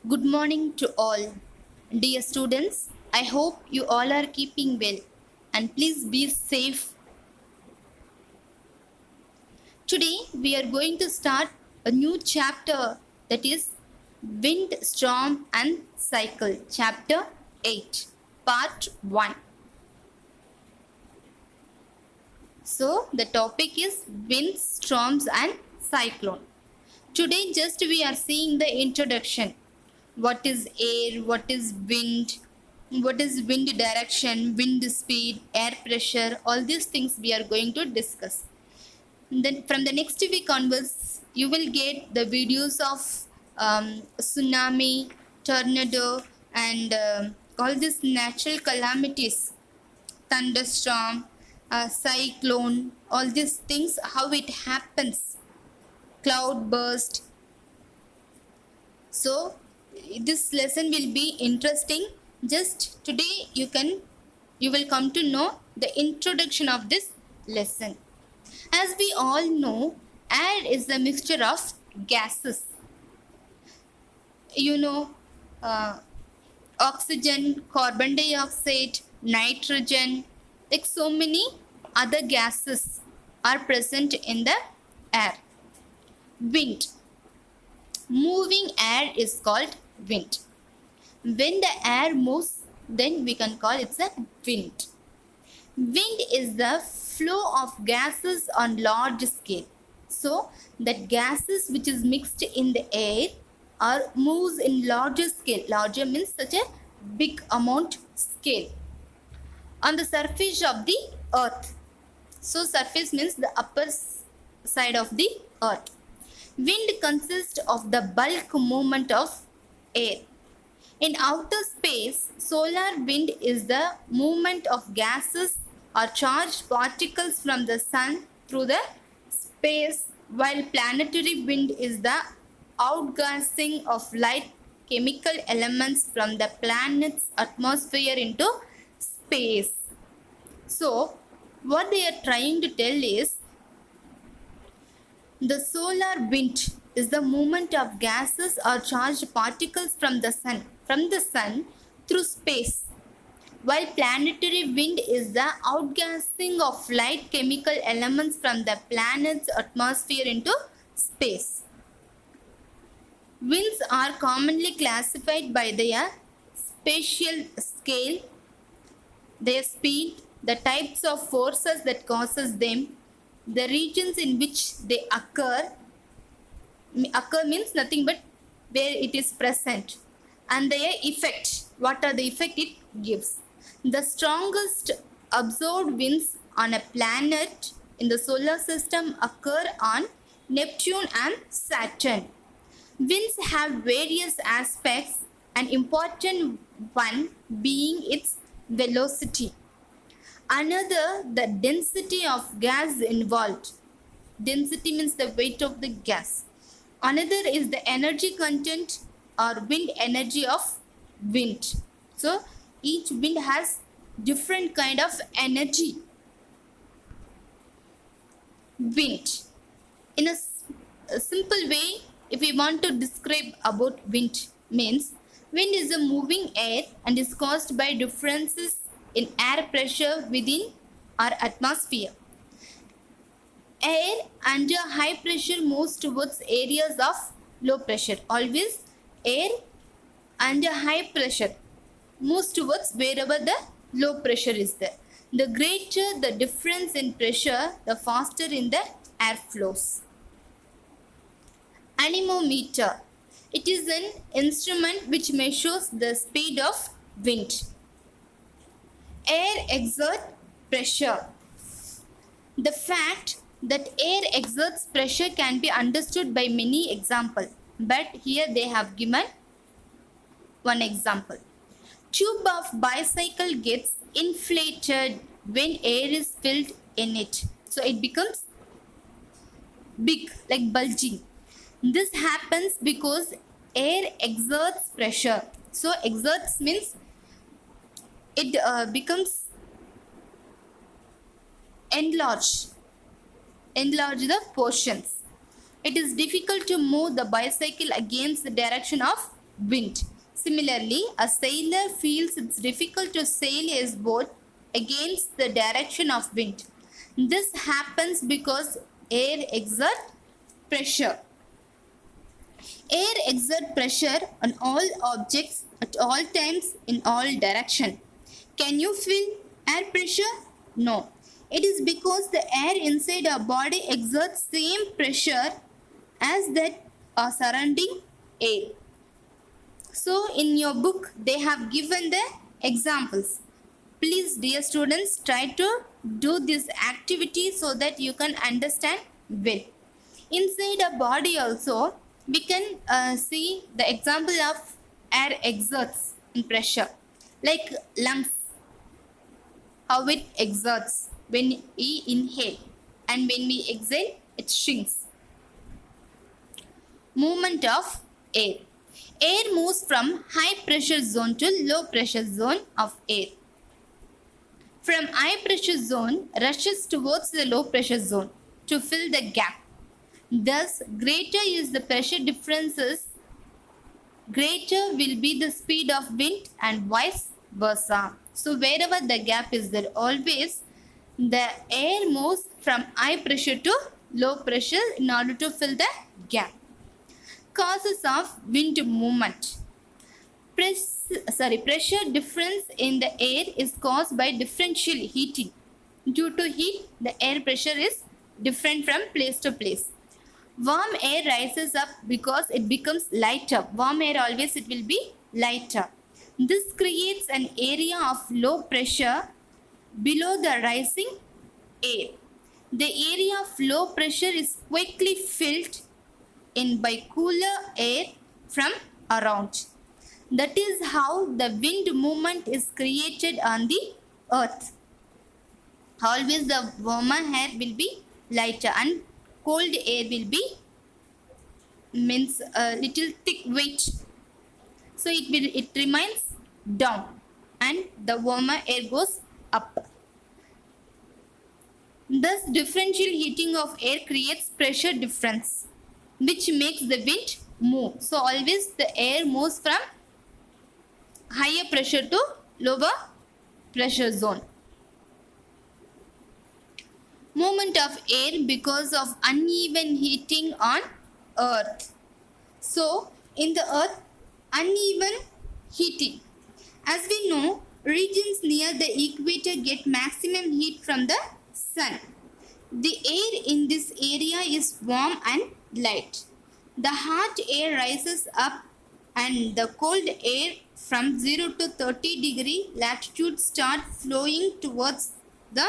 Good morning to all. Dear students, I hope you all are keeping well and please be safe. Today we are going to start a new chapter, that is Wind, Storm and Cycle, chapter 8, part 1. So the topic is winds, storms and cyclone. Today just we are seeing the introduction. What is air, what is wind direction, wind speed, air pressure, all these things we are going to discuss. Then from the next week onwards, you will get the videos of tsunami, tornado, and all these natural calamities, thunderstorm, cyclone, all these things, how it happens, cloud burst. So this lesson will be interesting. Just today you will come to know the introduction of this lesson. As we all know, air is a mixture of gases. You know, uh, oxygen, carbon dioxide, nitrogen, like so many other gases are present in the air. Wind. Moving air is called wind. When the air moves, then we can call it a wind. Wind is the flow of gases on large scale. So that gases which is mixed in the air or moves in larger scale. Larger means such a big amount scale on the surface of the earth. So surface means the upper side of the earth. Wind consists of the bulk movement of air. In outer space, solar wind is the movement of gases or charged particles from the sun through the space, while planetary wind is the outgassing of light chemical elements from the planet's atmosphere into space. So, what they are trying to tell is the solar wind is the movement of gases or charged particles from the sun through space, while planetary wind is the outgassing of light chemical elements from the planet's atmosphere into space. Winds are commonly classified by their spatial scale, their speed, the types of forces that causes them, the regions in which they occur. Occur means nothing but where it is present, and their effect. What are the effect it gives? The strongest absorbed winds on a planet in the solar system occur on Neptune and Saturn. Winds have various aspects, an important one being its velocity. Another, the density of gas involved. Density means the weight of the gas. Another is the energy content or wind energy of wind. So each wind has different kind of energy. Wind. In a simple way, if we want to describe about wind, means wind is a moving air and is caused by differences in air pressure within our atmosphere. Air under high pressure moves towards areas of low pressure. Always air under high pressure moves towards wherever the low pressure is there. The greater the difference in pressure, the faster in the air flows. Anemometer. It is an instrument which measures the speed of wind. Air exerts pressure. The fact that air exerts pressure can be understood by many examples, but here they have given one example. Tube of bicycle gets inflated when air is filled in it. So it becomes big, like bulging. This happens because air exerts pressure. So exerts means it becomes enlarge the portions. It is difficult to move the bicycle against the direction of wind. Similarly, a sailor feels it's difficult to sail his boat against the direction of wind. This happens because air exerts pressure. Air exerts pressure on all objects at all times in all directions. Can you feel air pressure? No. It is because the air inside our body exerts same pressure as that surrounding air. So in your book they have given the examples. Please dear students, try to do this activity so that you can understand well. Inside a body also we can see the example of air exerts in pressure, like lungs, how it exerts when we inhale and when we exhale it shrinks. Movement of air. Air moves from high pressure zone to low pressure zone of air. From high pressure zone rushes towards the low pressure zone to fill the gap. Thus, greater is the pressure differences, greater will be the speed of wind and vice versa. So, wherever the gap is there, always the air moves from high pressure to low pressure in order to fill the gap. Causes of wind movement. Pressure difference in the air is caused by differential heating. Due to heat, the air pressure is different from place to place. Warm air rises up because it becomes lighter. Warm air always it will be lighter. This creates an area of low pressure below the rising air. The area of low pressure is quickly filled in by cooler air from around. That is how the wind movement is created on the earth. Always the warmer air will be lighter and cold air will be means a little thick weight. So it remains down and the warmer air goes up. Thus differential heating of air creates pressure difference which makes the wind move. So always the air moves from higher pressure to lower pressure zone. Movement of air because of uneven heating on earth. So in the earth, uneven heating. As we know, regions near the equator get maximum heat from the sun. The air in this area is warm and light. The hot air rises up and the cold air from 0 to 30-degree latitude start flowing towards the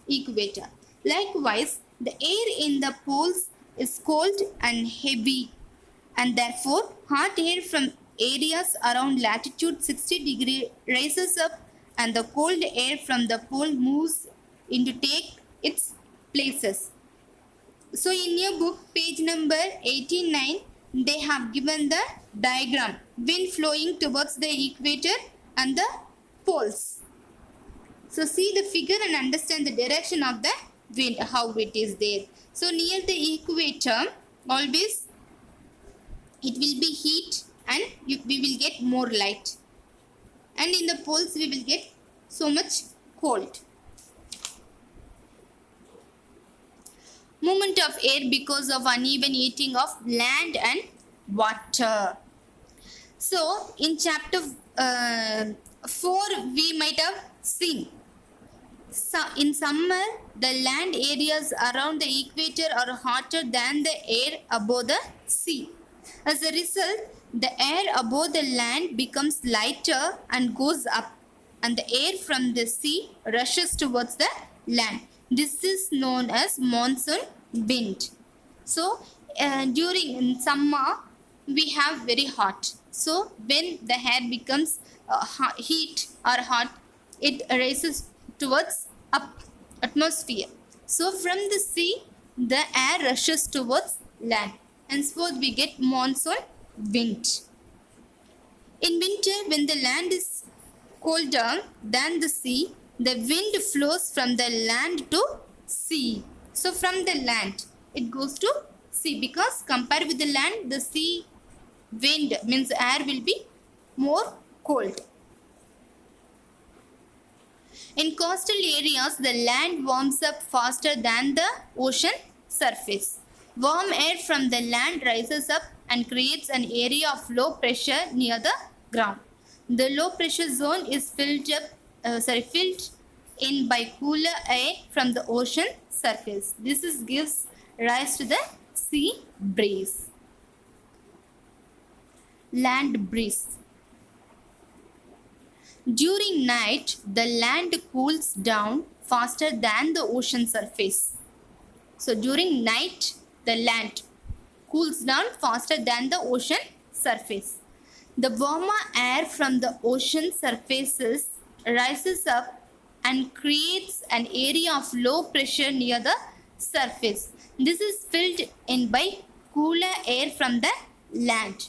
equator. Likewise, the air in the poles is cold and heavy, and therefore hot air from areas around latitude 60-degree rises up and the cold air from the pole moves in to take its places. So in your book page number 89 they have given the diagram, wind flowing towards the equator and the poles. So see the figure and understand the direction of the wind, how it is there. So near the equator always it will be heat and we will get more light, and in the poles we will get so much cold. Movement of air because of uneven heating of land and water. So in chapter 4 we might have seen, so in summer the land areas around the equator are hotter than the air above the sea. As a result, the air above the land becomes lighter and goes up, and the air from the sea rushes towards the land. This is known as monsoon wind. So during summer we have very hot. So when the air becomes heat or hot, it rises towards up atmosphere. So from the sea the air rushes towards land. Henceforth we get monsoon wind. In winter, when the land is colder than the sea, the wind flows from the land to sea. So from the land it goes to sea, because compared with the land, the sea wind means air will be more cold. In coastal areas, the land warms up faster than the ocean surface. Warm air from the land rises up and creates an area of low pressure near the ground. The low pressure zone is filled in by cooler air from the ocean surface. Gives rise to the sea breeze. Land breeze. During night, the land cools down faster than the ocean surface. So during night, the land cools down faster than the ocean surface. The warmer air from the ocean surfaces rises up and creates an area of low pressure near the surface. This is filled in by cooler air from the land.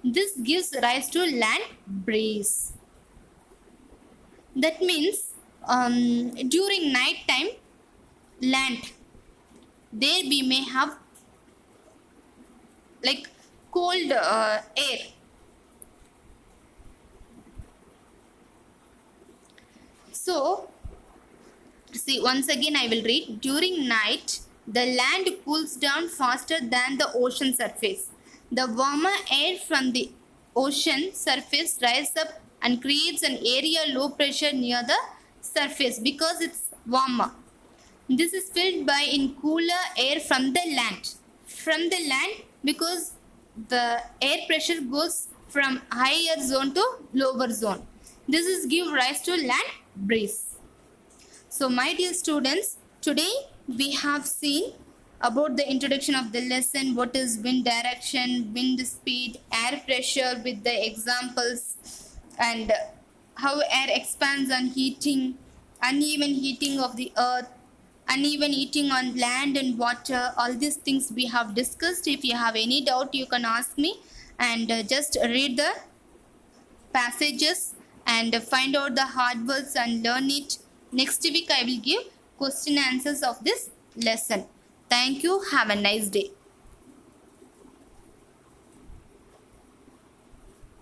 This gives rise to land breeze. That means during night time, land, there we may have like cold air. So see, once again I will read. During night, the land cools down faster than the ocean surface. The warmer air from the ocean surface rises up and creates an area low pressure near the surface because it's warmer. This is filled by in cooler air from the land. From the land, because the air pressure goes from higher zone to lower zone. This is give rise to land breeze. So my dear students, today we have seen about the introduction of the lesson, what is wind direction, wind speed, air pressure with the examples, and how air expands on heating, uneven heating of the earth, uneven heating on land and water. All these things we have discussed. If you have any doubt, you can ask me, and just read the passages and find out the hard words and learn it. Next week I will give question answers of this lesson. Thank you. Have a nice day.